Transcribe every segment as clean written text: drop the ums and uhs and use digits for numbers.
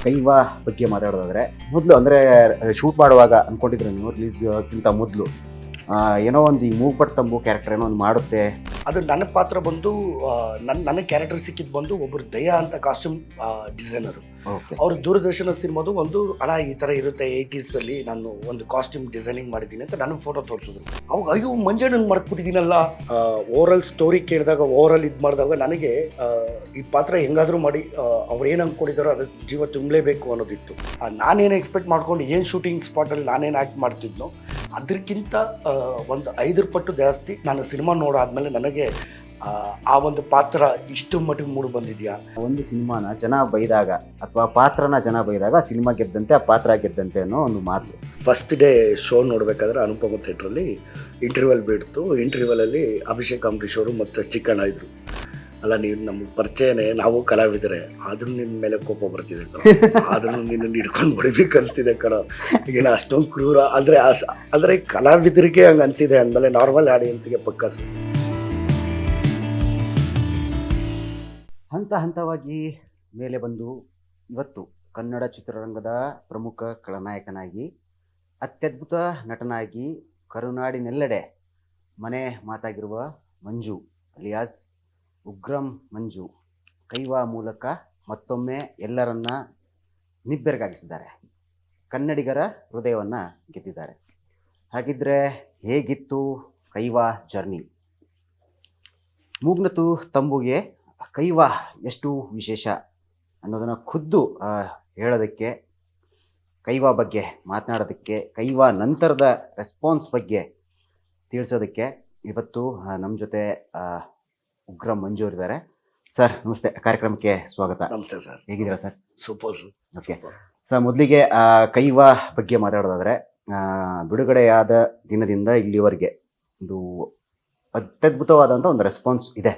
ಕೈವಾ ಬಗ್ಗೆ ಮಾತಾಡೋದಾದ್ರೆ ಮೊದಲು ಅಂದರೆ ಶೂಟ್ ಮಾಡುವಾಗ ಅಂದ್ಕೊಂಡಿದ್ರೆ ನೀವು ರಿಲೀಸ್ಗಿಂತ ಮೊದಲು ಏನೋ ಒಂದು ಈ ಮೂಗ್ಬಟ್ ತಂಬು ಕ್ಯಾರೆಕ್ಟರ್ ಏನೋ ಒಂದು ಮಾಡುತ್ತೆ. ಅದು ನನ್ನ ಪಾತ್ರ ಬಂದು ನನ್ನ ಕ್ಯಾರೆಕ್ಟರ್ ಸಿಕ್ಕಿದ್ದು ಬಂದು ಒಬ್ಬರು ದಯಾ ಅಂತ ಕಾಸ್ಟ್ಯೂಮ್ ಡಿಸೈನರು. ಓಕೆ. ಅವರು ದೂರದರ್ಶನ ಸಿನಿಮಾದು ಒಂದು ಅಣ್ಣ ಈ ಥರ ಇರುತ್ತೆ 80s ಅಲ್ಲಿ ನಾನು ಒಂದು ಕಾಸ್ಟ್ಯೂಮ್ ಡಿಸೈನಿಂಗ್ ಮಾಡಿದ್ದೀನಿ ಅಂತ ನನಗೆ ಫೋಟೋ ತೋರಿಸಿದ್ರು. ಅವಾಗ ಅಯ್ಯೋ ಮಂಜಣ್ಣನ ಮರ್ತ್ಬಿಟ್ಟಿದ್ದೀನಲ್ಲ. ಓವರಾಲ್ ಸ್ಟೋರಿ ಕೇಳಿದಾಗ ಓವರಾಲ್ ಇದು ಮಾಡಿದಾಗ ನನಗೆ ಈ ಪಾತ್ರ ಹೆಂಗಾದರೂ ಮಾಡಿ ಅವ್ರು ಏನು ಅಂದ್ಕೊಂಡಿದ್ದಾರೋ ಅದಕ್ಕೆ ಜೀವ ತುಂಬಲೇಬೇಕು ಅನ್ನೋದಿತ್ತು. ನಾನೇನು ಎಕ್ಸ್ಪೆಕ್ಟ್ ಮಾಡ್ಕೊಂಡು ಏನು ಶೂಟಿಂಗ್ ಸ್ಪಾಟಲ್ಲಿ ನಾನೇನು ಆ್ಯಕ್ಟ್ ಮಾಡ್ತಿದ್ನೋ ಅದಕ್ಕಿಂತ ಒಂದು 5 ಪಟ್ಟು ಜಾಸ್ತಿ ನಾನು ಸಿನಿಮಾ ನೋಡಾದ್ಮೇಲೆ ನನಗೆ ಆ ಒಂದು ಪಾತ್ರ ಇಷ್ಟು ಮಟ್ಟಿಗೆ ಮೂಡಿ ಬಂದಿದೆಯಾ. ಒಂದು ಸಿನಿಮಾನ ಜನ ಬೈದಾಗ ಅಥವಾ ಪಾತ್ರನ ಜನ ಬೈದಾಗ ಸಿನಿಮಾ ಗೆದ್ದಂತೆ ಆ ಪಾತ್ರ ಗೆದ್ದಂತೆ ಅನ್ನೋ ಒಂದು ಮಾತು. ಫಸ್ಟ್ ಡೇ ಶೋ ನೋಡಬೇಕಾದ್ರೆ ಅನುಪಮ ಥಿಯೇಟ್ರಲ್ಲಿ ಇಂಟರ್ವ್ಯೂಲ್ ಬಿಡ್ತು. ಇಂಟರ್ವ್ಯೂಲಲ್ಲಿ ಅಭಿಷೇಕ್ ಅಂಬರೀಶ್ ಅವರು ಮತ್ತು ಚಿಕ್ಕಣ್ಣ ಇದ್ರು. ಅಲ್ಲ ನೀವು ನಮ್ಗೆ ಪರಿಚಯನೇ, ನಾವು ಕಲಾವಿದರೆ, ಆದ್ರೂ ನಿನ್ನ ಮೇಲೆ ಕೋಪ ಬರ್ತಿದೆ ಕಣ, ಆದ್ರೂ ನಿನ್ನ ಹಿಡ್ಕೊಂಡು ಬಿಡಬೇಕು ಅನಿಸ್ತಿದೆ ಕಣ. ಈಗಿನ ಅಷ್ಟೊಂದು ಕ್ರೂರ ಅಂದರೆ ಕಲಾವಿದರಿಗೆ ಹಂಗೆ ಅನಿಸಿದೆ ಅಂದಮೇಲೆ ನಾರ್ಮಲ್ ಆಡಿಯನ್ಸ್ಗೆ ಪಕ್ಕ ಹಂತ ಹಂತವಾಗಿ ಮೇಲೆ ಬಂದು ಇವತ್ತು ಕನ್ನಡ ಚಿತ್ರರಂಗದ ಪ್ರಮುಖ ಖಳನಾಯಕನಾಗಿ ಅತ್ಯದ್ಭುತ ನಟನಾಗಿ ಕರುನಾಡಿನೆಲ್ಲೆಡೆ ಮನೆ ಮಾತಾಗಿರುವ ಮಂಜು ಅಲಿಯಾಸ್ ಉಗ್ರಂ ಮಂಜು ಕೈವಾ ಮೂಲಕ ಮತ್ತೊಮ್ಮೆ ಎಲ್ಲರನ್ನ ನಿಬ್ಬೆರಗಾಗಿಸಿದ್ದಾರೆ. ಕನ್ನಡಿಗರ ಹೃದಯವನ್ನು ಗೆದ್ದಿದ್ದಾರೆ. ಹಾಗಿದ್ರೆ ಹೇಗಿತ್ತು ಕೈವಾ ಜರ್ನಿ? ಮೂಗ್ನತು ತಂಬುಗೆ ಕೈವಾ ಎಷ್ಟು ವಿಶೇಷ ಅನ್ನೋದನ್ನು ಖುದ್ದು ಹೇಳೋದಕ್ಕೆ, ಕೈವಾ ಬಗ್ಗೆ ಮಾತನಾಡೋದಕ್ಕೆ, ಕೈವಾ ನಂತರದ ರೆಸ್ಪಾನ್ಸ್ ಬಗ್ಗೆ ತಿಳಿಸೋದಕ್ಕೆ ಇವತ್ತು ನಮ್ಮ ಜೊತೆ ಉಗ್ರಂ ಮಂಜು ಅವರಿದ್ದಾರೆ. ಸರ್ ನಮಸ್ತೆ, ಕಾರ್ಯಕ್ರಮಕ್ಕೆ ಸ್ವಾಗತ. ನಮಸ್ತೆ ಸರ್. ಹೇಗಿದ್ದೀರಾ sir? Super sir. Okay sir, ಮೊದಲಿಗೆ ಕೈವಾ ಬಗ್ಗೆ ಮಾತಾಡೋದಾದರೆ ಬಿಡುಗಡೆಯಾದ ದಿನದಿಂದ ಇಲ್ಲಿವರೆಗೆ ಒಂದು ಅತ್ಯದ್ಭುತವಾದಂಥ ಒಂದು ರೆಸ್ಪಾನ್ಸ್ ಇದೆ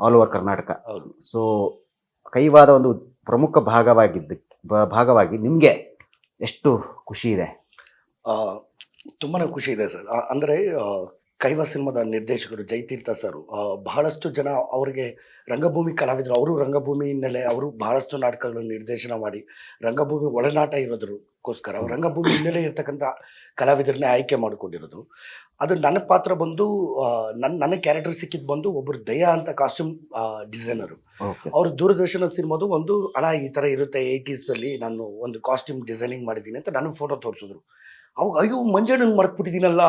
ಆಲ್ ಓವರ್ ಕರ್ನಾಟಕ. ಹೌದು. ಸೊ ಕೈವಾದ ಒಂದು ಪ್ರಮುಖ ಭಾಗವಾಗಿ ನಿಮಗೆ ಎಷ್ಟು ಖುಷಿ ಇದೆ? ತುಂಬಾ ಖುಷಿ ಇದೆ ಸರ್. ಅಂದರೆ ಕೈವಾ ಸಿನಿಮಾದ ನಿರ್ದೇಶಕರು ಜಯತೀರ್ಥ ಸರ್ ಬಹಳಷ್ಟು ಜನ ಅವರಿಗೆ ರಂಗಭೂಮಿ ಕಲಾವಿದರು, ಅವರು ರಂಗಭೂಮಿ ಹಿನ್ನೆಲೆ, ಅವರು ಬಹಳಷ್ಟು ನಾಟಕಗಳನ್ನು ನಿರ್ದೇಶನ ಮಾಡಿ ರಂಗಭೂಮಿ ಒಳನಾಟ ಇರೋದಕ್ಕೋಸ್ಕರ ರಂಗಭೂಮಿ ಹಿನ್ನೆಲೆ ಇರ್ತಕ್ಕಂಥ ಕಲಾವಿದರನ್ನೇ ಆಯ್ಕೆ ಮಾಡಿಕೊಂಡಿರೋದು. ಅದು ನನ್ನ ಪಾತ್ರ ಬಂದು ನನ್ನ ಕ್ಯಾರೆಕ್ಟರ್ ಸಿಕ್ಕಿದ್ದು ಬಂದು ಒಬ್ಬರು ದಯಾ ಅಂತ ಕಾಸ್ಟ್ಯೂಮ್ ಡಿಸೈನರು. ಅವರು ದೂರದರ್ಶನ ಸಿನಿಮಾದು ಒಂದು ಅಣ್ಣ ಈ ಥರ ಇರುತ್ತೆ 80s ಅಲ್ಲಿ ನಾನು ಒಂದು ಕಾಸ್ಟ್ಯೂಮ್ ಡಿಸೈನಿಂಗ್ ಮಾಡಿದ್ದೀನಿ ಅಂತ ನನಗೆ ಫೋಟೋ ತೋರಿಸಿದ್ರು. ಅವಾಗ ಅಯ್ಯೋ ಮಂಜಣ್ಣನ ಮರ್ತ್ಬಿಟ್ಟಿದ್ದೀನಲ್ಲ,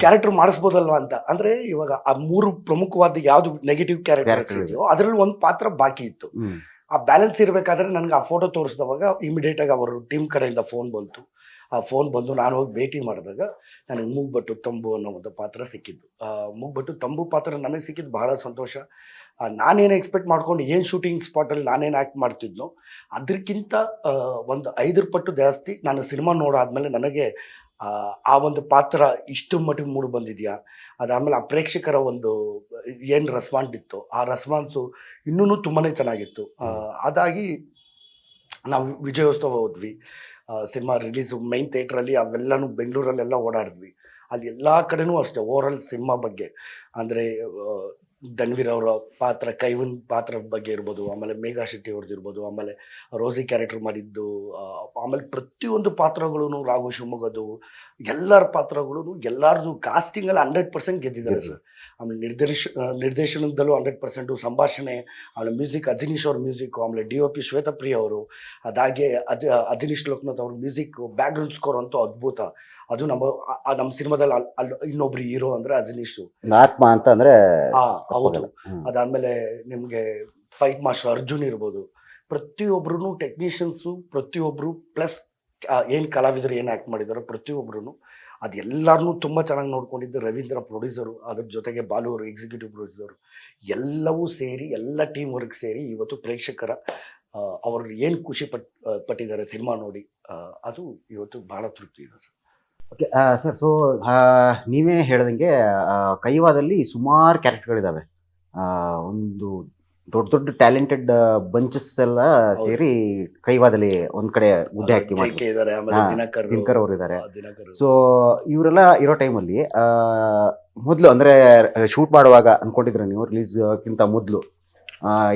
ಕ್ಯಾರೆಕ್ಟರ್ ಮಾಡಿಸ್ಬೋದಲ್ವಾ ಅಂತ. ಅಂದ್ರೆ ಇವಾಗ ಆ 3 ಪ್ರಮುಖವಾದ ಯಾವ್ದು ನೆಗೆಟಿವ್ ಕ್ಯಾರೆಕ್ಟರ್ ಇದೆಯೋ ಅದರಲ್ಲಿ ಒಂದು ಪಾತ್ರ ಬಾಕಿ ಇತ್ತು. ಆ ಬ್ಯಾಲೆನ್ಸ್ ಇರಬೇಕಾದ್ರೆ ನನಗೆ ಆ ಫೋಟೋ ತೋರಿಸಿದವಾಗ ಇಮಿಡಿಯೇಟ್ ಆಗಿ ಅವರು ಟೀಮ್ ಕಡೆಯಿಂದ ಫೋನ್ ಬಂತು. ಆ ಫೋನ್ ಬಂದು ನಾನು ಹೋಗಿ ಭೇಟಿ ಮಾಡಿದಾಗ ನನಗೆ ಮೂಗ್ಬಟ್ಟು ತಂಬು ಅನ್ನೋ ಒಂದು ಪಾತ್ರ ಸಿಕ್ಕಿದ್ದು. ಮೂಗ್ಬಟ್ಟು ತಂಬು ಪಾತ್ರ ನನಗೆ ಸಿಕ್ಕಿದ್ದು ಬಹಳ ಸಂತೋಷ. ನಾನೇನು ಎಕ್ಸ್ಪೆಕ್ಟ್ ಮಾಡ್ಕೊಂಡು ಏನು ಶೂಟಿಂಗ್ ಸ್ಪಾಟಲ್ಲಿ ನಾನೇನು ಆ್ಯಕ್ಟ್ ಮಾಡ್ತಿದ್ನೋ ಅದಕ್ಕಿಂತ ಒಂದು 5 ಪಟ್ಟು ಜಾಸ್ತಿ ನಾನು ಸಿನಿಮಾ ನೋಡಾದ್ಮೇಲೆ ನನಗೆ ಆ ಒಂದು ಪಾತ್ರ ಇಷ್ಟು ಮಟ್ಟಿಗೆ ಮೂಡಿ ಬಂದಿದೆಯಾ. ಅದಾದಮೇಲೆ ಆ ಪ್ರೇಕ್ಷಕರ ಒಂದು ಏನು ರೆಸ್ಪಾನ್ಸ್ ಇತ್ತು, ಆ ರೆಸ್ಪಾನ್ಸು ಇನ್ನೂ ತುಂಬಾ ಚೆನ್ನಾಗಿತ್ತು. ಅದಾಗಿ ನಾವು ವಿಜಯೋತ್ಸವ ಹೋದ್ವಿ. ಸಿನಿಮಾ ರಿಲೀಸ್ ಮೈನ್ ಥಿಯೇಟ್ರಲ್ಲಿ ಅವೆಲ್ಲನೂ ಬೆಂಗಳೂರಲ್ಲೆಲ್ಲ ಓಡಾಡಿದ್ವಿ. ಅಲ್ಲಿ ಎಲ್ಲ ಕಡೆನೂ ಅಷ್ಟೇ ಓವರಾಲ್ ಸಿನಿಮಾ ಬಗ್ಗೆ ಅಂದರೆ ಧನ್ವೀರ್ ಅವರ ಪಾತ್ರ, ಕೈವನ್ ಪಾತ್ರ ಬಗ್ಗೆ ಇರ್ಬೋದು, ಆಮೇಲೆ ಮೇಘಾ ಶೆಟ್ಟಿ ಅವ್ರದ್ದು ಇರ್ಬೋದು, ಆಮೇಲೆ ರೋಸಿ ಕ್ಯಾರೆಕ್ಟರ್ ಮಾಡಿದ್ದು, ಆಮೇಲೆ ಪ್ರತಿಯೊಂದು ಪಾತ್ರಗಳು ರಾಘು ಶಿವಮೊಗ್ಗದು ಎಲ್ಲರ ಪಾತ್ರಗಳು ಎಲ್ಲರದು ಕಾಸ್ಟಿಂಗಲ್ಲಿ 100% ಗೆದ್ದಿದ್ದಾರೆ ಸರ್. ಆಮೇಲೆ ನಿರ್ದೇಶನದಲ್ಲೂ 100%, ಸಂಭಾಷಣೆ, ಆಮೇಲೆ ಮ್ಯೂಸಿಕ್ ಅಜನೀಶ್ ಅವ್ರ ಮ್ಯೂಸಿಕ್, ಆಮೇಲೆ DOP ಶ್ವೇತಪ್ರಿಯ ಅವರು, ಅದಾಗೆ ಅಜನೀಶ್ ಲೋಕನಾಥ್ ಅವ್ರ ಮ್ಯೂಸಿಕ್, ಬ್ಯಾಕ್ಗ್ರೌಂಡ್ ಸ್ಕೋರ್ ಅಂತೂ ಅದ್ಭುತ. ಅದು ನಮ್ಮ ಸಿನಿಮಾದಲ್ಲಿ ಅಲ್ಲಿ ಇನ್ನೊಬ್ರು ಹೀರೋ ಅಂದ್ರೆ ಅಜನೀಶ್ ಆತ್ಮ ಅಂತ ಅಂದ್ರೆ. ಹೌದು. ಅದಾದ್ಮೇಲೆ ನಿಮ್ಗೆ ಫೈಟ್ ಮಾಸ್ಟರ್ ಅರ್ಜುನ್ ಇರ್ಬೋದು, ಪ್ರತಿಯೊಬ್ರು ಟೆಕ್ನಿಷಿಯನ್ಸು, ಪ್ರತಿಯೊಬ್ರು ಪ್ಲಸ್ ಏನ್ ಕಲಾವಿದರು ಏನ್ ಆಕ್ಟ್ ಮಾಡಿದಾರೋ ಪ್ರತಿಯೊಬ್ರು ಅದೆಲ್ಲರನ್ನೂ ತುಂಬಾ ಚೆನ್ನಾಗಿ ನೋಡ್ಕೊಂಡಿದ್ದು ರವೀಂದ್ರ ಪ್ರೊಡ್ಯೂಸರು, ಅದ್ರ ಜೊತೆಗೆ ಬಾಲು ಅವರು ಎಕ್ಸಿಕ್ಯೂಟಿವ್ ಪ್ರೊಡ್ಯೂಸರು, ಎಲ್ಲವೂ ಸೇರಿ ಎಲ್ಲ ಟೀಮ್ ವರ್ಕ್ ಸೇರಿ ಇವತ್ತು ಪ್ರೇಕ್ಷಕರ ಅವರು ಏನು ಖುಷಿ ಪಟ್ಟಿದ್ದಾರೆ ಸಿನಿಮಾ ನೋಡಿ, ಅದು ಇವತ್ತು ಬಹಳ ತೃಪ್ತಿ ಇದೆ ಸರ್. ಓಕೆ ಸರ್, ಸೊ ನೀವೇ ಹೇಳ್ದಂಗೆ ಕೈವಾದಲ್ಲಿ ಸುಮಾರು ಕ್ಯಾರೆಕ್ಟರ್ಗಳಿದ್ದಾವೆ. ಒಂದು ದೊಡ್ಡ ಟ್ಯಾಲೆಂಟೆಡ್ ಬಂಚಸ್ ಎಲ್ಲ ಸೇರಿ ಕೈವಾದಲ್ಲಿ ಒಂದ್ ಕಡೆ ಗುಡ್ಡೆ ಹಾಕಿ ದಿನಕರ್ ಅವರು ಇದ್ದಾರೆ. ಸೊ ಇವರೆಲ್ಲ ಇರೋ ಟೈಮಲ್ಲಿ ಮೊದಲು ಅಂದ್ರೆ ಶೂಟ್ ಮಾಡುವಾಗ ಅನ್ಕೊಂಡಿದ್ರೆ ನೀವು ರಿಲೀಸ್ಗಿಂತ ಮೊದಲು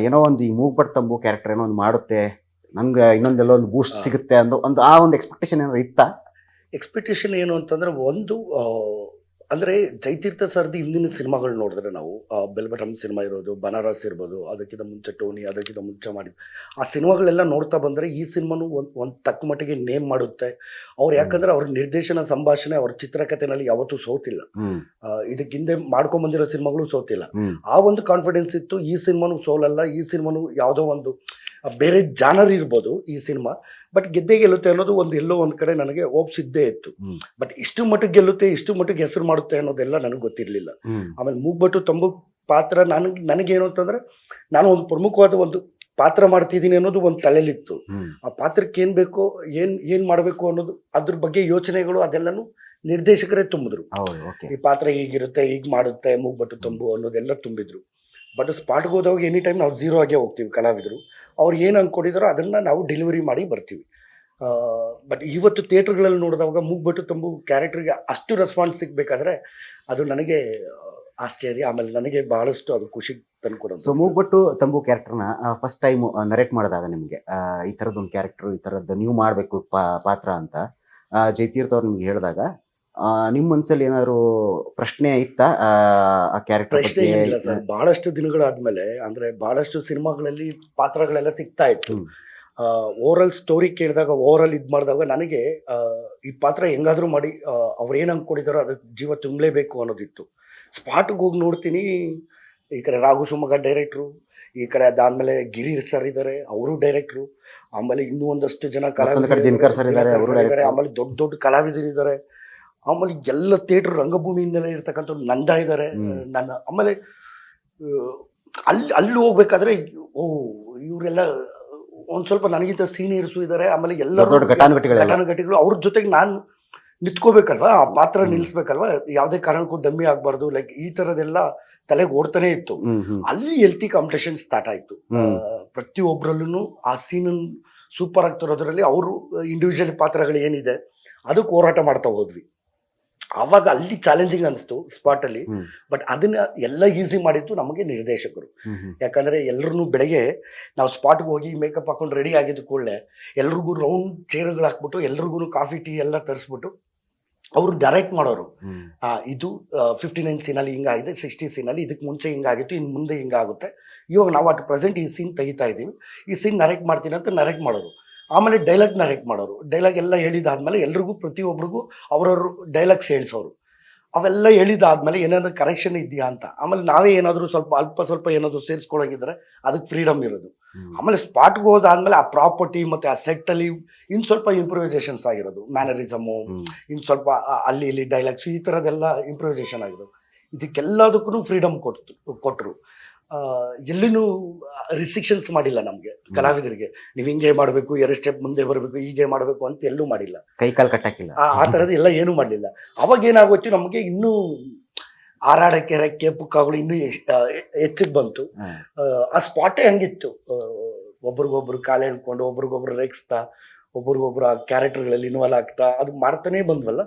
ಏನೋ ಒಂದು ಈ ಮೂಗ್ಬಟ್ ತಂಬು ಕ್ಯಾರೆಕ್ಟರ್ ಏನೋ ಒಂದು ಮಾಡುತ್ತೆ ನನ್ಗೆ ಇನ್ನೊಂದೆಲ್ಲ ಒಂದು ಬೂಸ್ಟ್ ಸಿಗುತ್ತೆ ಅನ್ನೋ ಒಂದು ಆ ಒಂದು ಎಕ್ಸ್ಪೆಕ್ಟೇಷನ್ ಏನಾದ್ರು ಇತ್ತಾ? ಎಕ್ಸ್ಪೆಕ್ಟೇಷನ್ ಏನು ಅಂತಂದ್ರೆ ಒಂದು ಅಂದರೆ ಜಯತೀರ್ಥ ಸರ್ದು ಹಿಂದಿನ ಸಿನಿಮಾಗಳು ನೋಡಿದ್ರೆ ನಾವು ಬೆಲ್ಬಟಮ್ ಸಿನಿಮಾ ಇರೋದು, ಬನಾರಸ್ ಇರ್ಬೋದು, ಅದಕ್ಕಿಂತ ಮುಂಚೆ ಟೋನಿ, ಅದಕ್ಕಿಂತ ಮುಂಚೆ ಮಾಡಿದ್ದು ಆ ಸಿನಿಮಾಗಳೆಲ್ಲ ನೋಡ್ತಾ ಬಂದರೆ ಈ ಸಿನಿಮಾನು ಒಂದು ತಕ್ಕ ಮಟ್ಟಿಗೆ ನೇಮ್ ಮಾಡುತ್ತೆ ಅವ್ರು. ಯಾಕಂದ್ರೆ ಅವ್ರ ನಿರ್ದೇಶನ, ಸಂಭಾಷಣೆ, ಅವ್ರ ಚಿತ್ರಕಥೆನಲ್ಲಿ ಯಾವತ್ತೂ ಸೋತಿಲ್ಲ. ಇದಕ್ಕೆ ಹಿಂದೆ ಮಾಡ್ಕೊಂಬಂದಿರೋ ಸಿನಿಮಾಗಳು ಸೋತಿಲ್ಲ. ಆ ಒಂದು ಕಾನ್ಫಿಡೆನ್ಸ್ ಇತ್ತು. ಈ ಸಿನಿಮಾನು ಸೋಲಲ್ಲ, ಈ ಸಿನಿಮಾನು ಯಾವುದೋ ಒಂದು ಬೇರೆ ಜಾನರ್ ಇರ್ಬೋದು ಈ ಸಿನಿಮಾ, ಬಟ್ ಗೆದ್ದೇ ಗೆಲ್ಲುತ್ತೆ ಅನ್ನೋದು ಒಂದು ಎಲ್ಲೋ ಒಂದು ಕಡೆ ನನಗೆ ಹೋಪ್ಸ್ ಇದ್ದೇ ಇತ್ತು. ಬಟ್ ಇಷ್ಟು ಮಟ್ಟಿಗೆ ಗೆಲ್ಲುತ್ತೆ, ಇಷ್ಟು ಮಟ್ಟಿಗೆ ಹೆಸರು ಮಾಡುತ್ತೆ ಅನ್ನೋದೆಲ್ಲ ನನಗೆ ಗೊತ್ತಿರಲಿಲ್ಲ. ಆಮೇಲೆ ಮೂಗ್ಬಟ್ಟು ತಂಬು ಪಾತ್ರ ನನಗೇನು ಅಂತಂದ್ರೆ, ನಾನು ಒಂದು ಪ್ರಮುಖವಾದ ಒಂದು ಪಾತ್ರ ಮಾಡ್ತಿದ್ದೀನಿ ಅನ್ನೋದು ಒಂದು ತಲೆಯಲ್ಲಿತ್ತು. ಆ ಪಾತ್ರಕ್ಕೆ ಏನ್ ಬೇಕೋ, ಏನ್ ಮಾಡಬೇಕು ಅನ್ನೋದು, ಅದ್ರ ಬಗ್ಗೆ ಯೋಚನೆಗಳು ಅದೆಲ್ಲನೂ ನಿರ್ದೇಶಕರೇ ತುಂಬಿದ್ರು. ಈ ಪಾತ್ರ ಹೀಗಿರುತ್ತೆ, ಹೀಗ್ ಮಾಡುತ್ತೆ ಮೂಗ್ಬಟ್ಟು ತಂಬು ಅನ್ನೋದೆಲ್ಲ ತುಂಬಿದ್ರು. ಬಟ್ ಸ್ಪಾಟ್ಗೆ ಹೋದಾಗ ಎನಿ ಟೈಮ್ ನಾವು ಝೀರೋ ಆಗೇ ಹೋಗ್ತೀವಿ ಕಲಾವಿದರು. ಅವ್ರು ಏನು ಅಂದ್ಕೊಂಡಿದಾರೋ ಅದನ್ನು ನಾವು ಡೆಲಿವರಿ ಮಾಡಿ ಬರ್ತೀವಿ. ಬಟ್ ಇವತ್ತು ಥಿಯೇಟ್ರ್ಗಳಲ್ಲಿ ನೋಡಿದಾಗ ಮೂಗ್ಬಟ್ಟು ತಂಬು ಕ್ಯಾರೆಕ್ಟರ್ಗೆ ಅಷ್ಟು ರೆಸ್ಪಾನ್ಸ್ ಸಿಗಬೇಕಾದ್ರೆ ಅದು ನನಗೆ ಆಶ್ಚರ್ಯ. ಆಮೇಲೆ ನನಗೆ ಬಹಳಷ್ಟು ಅದು ಖುಷಿ ತಂದ್ಕೊಡೋದು. ಸೊ ಮೂಗ್ಬಟ್ಟು ತಂಬು ಕ್ಯಾರೆಕ್ಟರ್ನ ಫಸ್ಟ್ ಟೈಮ್ ನರೇಟ್ ಮಾಡಿದಾಗ ನಿಮಗೆ ಈ ಥರದ್ದೊಂದು ಕ್ಯಾರೆಕ್ಟರ್, ಈ ಥರದ್ದು ನೀವು ಮಾಡಬೇಕು ಪಾತ್ರ ಅಂತ ಜಯತೀರ್ಥ ಅವ್ರು ನಿಮ್ಗೆ ಹೇಳಿದಾಗ ನಿಮ್ಮ ಮನಸ್ಸಲ್ಲಿ ಏನಾದ್ರು ಪ್ರಶ್ನೆ ಇತ್ತಾ ಆ ಕ್ಯಾರೆಕ್ಟರ್? ಪ್ರಶ್ನೆ ಏನಿಲ್ಲ ಸರ್. ಬಹಳಷ್ಟು ದಿನಗಳಾದ್ಮೇಲೆ, ಅಂದ್ರೆ ಬಹಳಷ್ಟು ಸಿನಿಮಾಗಳಲ್ಲಿ ಪಾತ್ರಗಳೆಲ್ಲ ಸಿಗ್ತಾ ಇತ್ತು. ಓವರಾಲ್ ಸ್ಟೋರಿ ಕೇಳಿದಾಗ, ಓವರಾಲ್ ಇದು ಮಾಡಿದಾಗ ನನಗೆ ಈ ಪಾತ್ರ ಹೆಂಗಾದ್ರೂ ಮಾಡಿ ಅವ್ರು ಏನು ಅಂದ್ಕೊಂಡಿದಾರೋ ಅದಕ್ಕೆ ಜೀವ ತುಂಬಲೇಬೇಕು ಅನ್ನೋದಿತ್ತು. ಸ್ಪಾಟ್ಗೆ ಹೋಗಿ ನೋಡ್ತೀನಿ, ಈ ಕಡೆ ರಾಘು ಶಿವಮೊಗ್ಗ ಡೈರೆಕ್ಟ್ರು, ಈ ಕಡೆ ಅದಾದ್ಮೇಲೆ ಗಿರಿ ಸರ್ ಇದ್ದಾರೆ, ಅವರು ಡೈರೆಕ್ಟ್ರು, ಆಮೇಲೆ ಇನ್ನೂ ಒಂದಷ್ಟು ಜನ ಕಲಾವಿದರು, ಆಮೇಲೆ ದೊಡ್ಡ ದೊಡ್ಡ ಕಲಾವಿದರಿದ್ದಾರೆ, ಆಮೇಲೆ ಎಲ್ಲ ಥಿಯೇಟರ್ ರಂಗಭೂಮಿಯಿಂದಲೇ ಇರ್ತಕ್ಕಂಥ ನಂದ ಇದ್ದಾರೆ. ನನ್ನ ಆಮೇಲೆ ಅಲ್ಲಿ ಹೋಗ್ಬೇಕಾದ್ರೆ ಇವರೆಲ್ಲ ಒಂದ್ ಸ್ವಲ್ಪ ನನಗಿಂತ ಸೀನಿಯರ್ಸು ಇದ್ದಾರೆ. ಆಮೇಲೆ ಎಲ್ಲರೂ ಘಟಾನುಘಟಿಗಳು, ಅವ್ರ ಜೊತೆಗೆ ನಾನು ನಿಂತ್ಕೋಬೇಕಲ್ವಾ, ಆ ಪಾತ್ರ ನಿಲ್ಲಿಸ್ಬೇಕಲ್ವಾ, ಯಾವುದೇ ಕಾರಣಕ್ಕೂ ಡಮ್ಮಿ ಆಗ್ಬಾರ್ದು, ಲೈಕ್ ಈ ತರದೆಲ್ಲ ತಲೆಗೆ ಓಡ್ತಾನೆ ಇತ್ತು. ಅಲ್ಲಿ ಹೆಲ್ತಿ ಕಾಂಪಿಟೇಷನ್ ಸ್ಟಾರ್ಟ್ ಆಯ್ತು. ಪ್ರತಿಯೊಬ್ಬರಲ್ಲೂ ಆ ಸೀನ್ ಸೂಪರ್ ಆಗ್ತಿರೋದ್ರಲ್ಲಿ ಅವರು ಇಂಡಿವಿಜುವಲ್ ಪಾತ್ರಗಳು ಏನಿದೆ ಅದಕ್ಕೆ ಹೋರಾಟ ಮಾಡ್ತಾ ಹೋದ್ವಿ. ಆವಾಗ ಅಲ್ಲಿ ಚಾಲೆಂಜಿಂಗ್ ಅನಿಸ್ತು ಸ್ಪಾಟ್ ಅಲ್ಲಿ. ಬಟ್ ಅದನ್ನ ಎಲ್ಲ ಈಸಿ ಮಾಡಿದ್ದು ನಮಗೆ ನಿರ್ದೇಶಕರು. ಯಾಕಂದ್ರೆ ಎಲ್ರು ಬೆಳಗ್ಗೆ ನಾವು ಸ್ಪಾಟ್ಗೆ ಹೋಗಿ ಮೇಕಪ್ ಹಾಕೊಂಡು ರೆಡಿ ಆಗಿದ್ದು ಕೂಡಲೇ ಎಲ್ರಿಗೂ ರೌಂಡ್ ಚೇರ್ಗಳು ಹಾಕ್ಬಿಟ್ಟು ಎಲ್ರಿಗೂ ಕಾಫಿ ಟೀ ಎಲ್ಲ ತರಿಸ್ಬಿಟ್ಟು ಅವರು ಡೈರೆಕ್ಟ್ ಮಾಡೋರು. ಇದು 59 ಸೀನಲ್ಲಿ ಹಿಂಗಾಗಿದೆ, 60 ಸೀನಲ್ಲಿ ಇದಕ್ಕೆ ಮುಂಚೆ ಹಿಂಗಾಗಿತ್ತು, ಇನ್ನು ಮುಂದೆ ಹಿಂಗಾಗುತ್ತೆ, ಇವಾಗ ನಾವು ಅಟ್ ಪ್ರೆಸೆಂಟ್ ಈ ಸೀನ್ ತೆಗಿತಾ ಇದ್ದೀವಿ, ಈ ಸೀನ್ ನರೇಟ್ ಮಾಡ್ತೀನಿ ಅಂತ ನರೇಟ್ ಮಾಡೋರು. ಆಮೇಲೆ ಡೈಲಾಗ್ ನರೇಟ್ ಮಾಡೋರು. ಡೈಲಾಗ್ ಎಲ್ಲ ಹೇಳಿದಾದ್ಮೇಲೆ ಎಲ್ರಿಗೂ ಪ್ರತಿಯೊಬ್ಬರಿಗೂ ಅವ್ರವ್ರ ಡೈಲಾಗ್ಸ್ ಹೇಳಿಸೋರು. ಅವೆಲ್ಲ ಹೇಳಿದಾದ್ಮೇಲೆ ಏನಾದ್ರು ಕರೆಕ್ಷನ್ ಇದೆಯಾ ಅಂತ. ಆಮೇಲೆ ನಾವೇ ಏನಾದರೂ ಸ್ವಲ್ಪ ಏನಾದರೂ ಸೇರಿಸ್ಕೊಳಂಗಿದ್ರೆ ಅದಕ್ಕೆ ಫ್ರೀಡಮ್ ಇರೋದು. ಆಮೇಲೆ ಸ್ಪಾಟ್ಗೆ ಹೋದಾದ್ಮೇಲೆ ಆ ಪ್ರಾಪರ್ಟಿ ಮತ್ತೆ ಆ ಸೆಟ್ ಅಲ್ಲಿ ಇನ್ ಸ್ವಲ್ಪ ಇಂಪ್ರೂವೈಸೇಷನ್ಸ್ ಆಗಿರೋದು, ಮ್ಯಾನರಿಸಮು, ಇನ್ ಸ್ವಲ್ಪ ಅಲ್ಲಿ ಇಲ್ಲಿ ಡೈಲಾಗ್ಸ್, ಈ ಥರದ್ದೆಲ್ಲ ಇಂಪ್ರೂವೈಸೇಷನ್ ಆಗಿರೋದು. ಇದಕ್ಕೆಲ್ಲದಕ್ಕೂ ಫ್ರೀಡಮ್ ಕೊಟ್ಟರು. ಎಲ್ಲಿನೂ ರಿಸ್ಟ್ರಿಕ್ಷನ್ಸ್ ಮಾಡಿಲ್ಲ ನಮಗೆ ಕಲಾವಿದರಿಗೆ, ನೀವು ಹಿಂಗೆ ಮಾಡಬೇಕು, 2 ಸ್ಟೆಪ್ ಮುಂದೆ ಬರಬೇಕು, ಹೀಗೆ ಮಾಡಬೇಕು ಅಂತ ಎಲ್ಲೂ ಮಾಡಿಲ್ಲ, ಕೈ ಕಾಲು ಕಟ್ಟಾಕಿಲ್ಲ, ಆ ಥರದ್ದು ಎಲ್ಲ ಏನೂ ಮಾಡಲಿಲ್ಲ. ಅವಾಗ ಏನಾಗೋಯ್ತು, ನಮಗೆ ಇನ್ನೂ ಹಾರಾಡಕ್ಕೆ ರೆಕ್ಕೆ ಪುಕ್ಕಗಳು ಇನ್ನೂ ಹೆಚ್ಚಿಗೆ ಬಂತು. ಆ ಸ್ಪಾಟೇ ಹಂಗಿತ್ತು, ಒಬ್ರಿಗೊಬ್ರು ಕಾಲು ಹೇಳ್ಕೊಂಡು ಒಬ್ರಿಗೊಬ್ರು ರೇಗಿಸ್ತಾ ಒಬ್ರಿಗೊಬ್ರು ಆ ಕ್ಯಾರೆಕ್ಟರ್ಗಳಲ್ಲಿ ಇನ್ವಾಲ್ವ್ ಆಗ್ತಾ ಅದು ಮಾಡ್ತಾನೆ ಬಂದ್ವಲ್ಲ,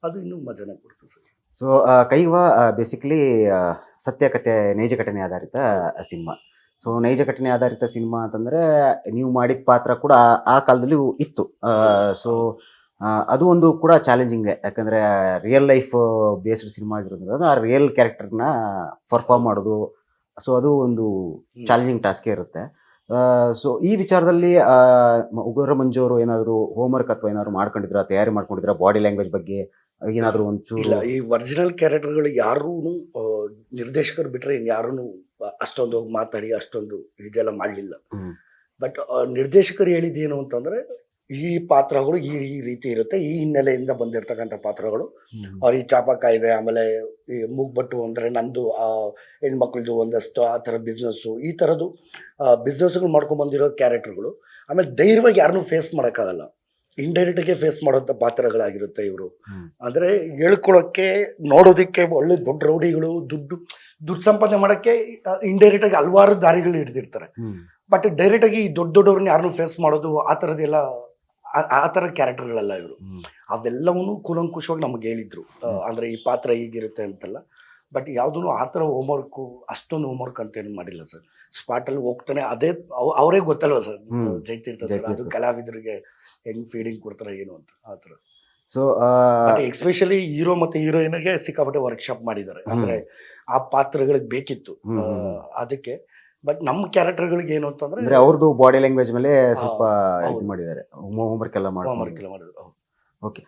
ಅದು ಇನ್ನೂ ಮಜಾನ ಕೊಡ್ತು ಸರ್. ಸೊ ಕೈವಾ ಬೇಸಿಕಲಿ ಸತ್ಯಕಥೆ, ನೈಜ ಘಟನೆ ಆಧಾರಿತ ಸಿನಿಮಾ. ಸೊ ನೈಜ ಘಟನೆ ಆಧಾರಿತ ಸಿನಿಮಾ ಅಂತಂದ್ರೆ ನೀವು ಮಾಡಿದ ಪಾತ್ರ ಕೂಡ ಆ ಕಾಲದಲ್ಲಿ ಇತ್ತು. ಸೊ ಅದು ಒಂದು ಕೂಡ ಚಾಲೆಂಜಿಂಗ್, ಯಾಕಂದ್ರೆ ರಿಯಲ್ ಲೈಫ್ ಬೇಸ್ಡ್ ಸಿನಿಮಾ ಆಗಿರೋದ್ರಿಂದ ಆ ರಿಯಲ್ ಕ್ಯಾರೆಕ್ಟರ್ನ ಪರ್ಫಾರ್ಮ್ ಮಾಡೋದು, ಸೊ ಅದು ಒಂದು ಚಾಲೆಂಜಿಂಗ್ ಟಾಸ್ಕೇ ಇರುತ್ತೆ. ಸೊ ಈ ವಿಚಾರದಲ್ಲಿ ಉಗ್ರ ಮಂಜು ಅವರು ಏನಾದ್ರು ಹೋಮ್ವರ್ಕ್ ಅಥವಾ ಏನಾದ್ರು ಮಾಡ್ಕೊಂಡಿದ್ರ, ತಯಾರಿ ಮಾಡ್ಕೊಂಡಿದ್ರ ಬಾಡಿ ಲ್ಯಾಂಗ್ವೇಜ್ ಬಗ್ಗೆ ಏನಾದ್ರು ಒಂಚೂರು? ಇಲ್ಲ, ಈ ಒರಿಜಿನಲ್ ಕ್ಯಾರೆಕ್ಟರ್ಗಳು ಯಾರೂ ನಿರ್ದೇಶಕರು ಬಿಟ್ರೆ ಯಾರೂ ಅಷ್ಟೊಂದು ಮಾತಾಡಿ ಅಷ್ಟೊಂದು ಇದೆಲ್ಲ ಮಾಡಲಿಲ್ಲ. ಬಟ್ ನಿರ್ದೇಶಕರು ಹೇಳಿದ್ದೇನು ಅಂತಂದ್ರೆ, ಈ ಪಾತ್ರಗಳು ಈ ರೀತಿ ಇರುತ್ತೆ, ಈ ಹಿನ್ನೆಲೆಯಿಂದ ಬಂದಿರತಕ್ಕಂಥ ಪಾತ್ರಗಳು, ಅವ್ರ ಈ ಚಾಪಕಾಯಿದೆ, ಆಮೇಲೆ ಈ ಮೂಗ್ಬಟ್ಟು ಅಂದ್ರೆ ನಂದು ಹೆಣ್ಮಕ್ಳದು ಒಂದಷ್ಟು ಆ ಥರ ಬಿಸ್ನೆಸ್ಸು, ಈ ಥರದ್ದು ಬಿಸ್ನೆಸ್ಗಳು ಮಾಡ್ಕೊಂಡು ಬಂದಿರೋ ಕ್ಯಾರೆಕ್ಟರ್ಗಳು. ಆಮೇಲೆ ಧೈರ್ಯವಾಗಿ ಯಾರನ್ನೂ ಫೇಸ್ ಮಾಡೋಕ್ಕಾಗಲ್ಲ, ಇಂಡೈರೆಕ್ಟ್ಗೆ ಫೇಸ್ ಮಾಡೋಂಥ ಪಾತ್ರಗಳಾಗಿರುತ್ತೆ ಇವರು. ಅಂದ್ರೆ ಹೇಳ್ಕೊಳಕ್ಕೆ, ನೋಡೋದಕ್ಕೆ ಒಳ್ಳೆ ದೊಡ್ಡ ರೌಡಿಗಳು, ದುಡ್ಡು ಸಂಪಾದನೆ ಮಾಡೋಕ್ಕೆ ಇಂಡೈರೆಕ್ಟ್ ಆಗಿ ಹಲವಾರು ದಾರಿಗಳು ಹಿಡಿದಿರ್ತಾರೆ. ಬಟ್ ಡೈರೆಕ್ಟ್ ಆಗಿ ದೊಡ್ಡವ್ರನ್ನ ಯಾರನ್ನೂ ಫೇಸ್ ಮಾಡೋದು ಆ ಥರದ್ದೆಲ್ಲ ಆ ಥರ ಕ್ಯಾರೆಕ್ಟರ್ಗಳೆಲ್ಲ ಇವರು. ಅವೆಲ್ಲವೂ ಕೂಲಂಕುಷವಾಗಿ ನಮಗೆ ಹೇಳಿದ್ರು, ಅಂದ್ರೆ ಈ ಪಾತ್ರ ಹೀಗಿರುತ್ತೆ ಅಂತೆಲ್ಲ. ಬಟ್ ಯಾವುದೂ ಆ ಥರ ಹೋಮ್ವರ್ಕು, ಅಷ್ಟೊಂದು ಹೋಮ್ವರ್ಕ್ ಅಂತ ಏನು ಮಾಡಿಲ್ಲ ಸರ್. ಸ್ಪಾಟ್ ಅಲ್ಲಿ ಹೋಗ್ತಾನೆ, ಅದೇ ಅವರೇ ಗೊತ್ತಲ್ವಾ ಸರ್ ಹ್ಮ್. ಜಯತೀರ್ಥ ಸರ್, ಜಯತೀರ್ಥ ಅದು sir. ಕಲಾವಿದರಿಗೆ ಹೆಂಗ್ ಫೀಡಿಂಗ್ ಕೊಡ್ತಾರೆ ಏನು ಅಂತ ಆ ತರ. ಸೊ ಬಟ್ ಎಸ್ಪೆಷಲಿ ಹೀರೋ ಮತ್ತೆ ಹೀರೋಯಿನ್ಗೆ ಸಿಕ್ಕಾಪಟ್ಟೆ ವರ್ಕ್ಶಾಪ್ ಮಾಡಿದ್ದಾರೆ, ಅಂದ್ರೆ ಆ ಪಾತ್ರಗಳಿಗೆ ಬೇಕಿತ್ತು ಅದಕ್ಕೆ. ಬಟ್ ನಮ್ಮ ಕ್ಯಾರೆಕ್ಟರ್ಗಳಿಗೆ ಏನು ಅಂದ್ರೆ ಅಂತಂದ್ರೆ ಅವ್ರದ್ದು ಬಾಡಿ ಲ್ಯಾಂಗ್ವೇಜ್ ಮೇಲೆ ಸ್ವಲ್ಪ ಹೌದು. ಇದು ಮಾಡಿದ್ದಾರೆ, ಹೋಮ್ವರ್ಕ್ ಎಲ್ಲ ಹೋಮ್ವರ್ಕ್ ಮಾಡ್ಕೊಂಡು. ಎಲ್ಲ ಮಾಡಿದ್ರು. ಓಕೆ.